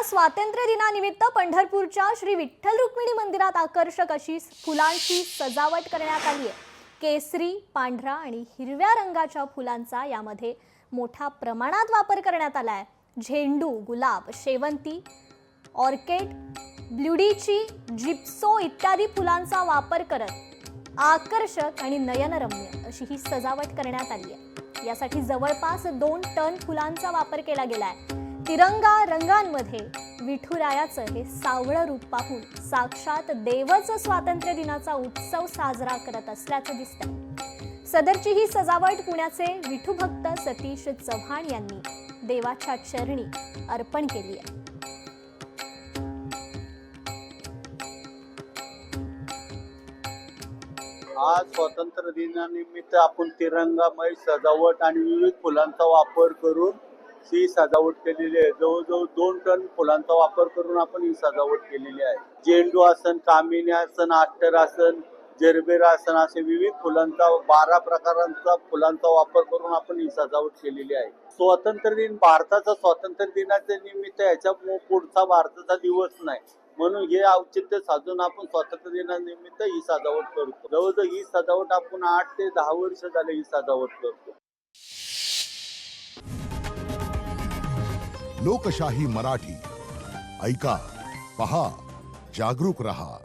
स्वातंत्र्य दिनानिमित्त पंढरपूरच्या श्री विठ्ठल रुक्मिणी मंदिरात आकर्षक अशी फुलांची सजावट करण्यात आली आहे। केसरी, पांढरा आणि हिरव्या रंगाच्या फुलांचा यामध्ये मोठ्या प्रमाणात वापर करण्यात आला आहे। झेंडू, गुलाब, शेवंती, ऑर्किड, ब्लूडीची, जिप्सो इत्यादी फुलांचा वापर करत आकर्षक आणि नयनरम्य अशी ही सजावट करण्यात आली आहे। यासाठी जवळपास 2 टन फुलांचा वापर केला गेला आहे। तिरंगा रंगांमध्ये विठुरायाचं हे सावळं रूप पाहून साक्षात देवच स्वातंत्र्य दिनाचा उत्सव साजरा करत असल्याचं दिसतंय। सदरची ही सजावट पुण्याचे विठुभक्त सतीश चव्हाण यांनी देवाच्या चरणी अर्पण केली आहे। आज स्वातंत्र्य दिनानिमित्त आपण तिरंगामय सजावट आणि विविध फुलांचा वापर करून ही सजावट केलेली आहे। जवळजवळ 2 टन फुलांचा वापर करून आपण ही सजावट केलेली आहे। झेंडू आसन, कामिनी आसन, अष्टर आसन, जरबेरा आसन असे विविध फुलांचा 12 प्रकारांचा फुलांचा वापर करून आपण ही सजावट केलेली आहे। स्वातंत्र्य दिन भारताचा स्वातंत्र्य दिनाच्या निमित्त याच्या पुढचा भारताचा दिवस नाही, म्हणून हे औचित्य साधून आपण स्वातंत्र्य दिनानिमित्त ही सजावट करतो। जवळजवळ ही सजावट आपण 8 ते 10 वर्ष झाले ही सजावट करतो। लोकशाही मराठी ऐका, पहा, जागरूक रहा।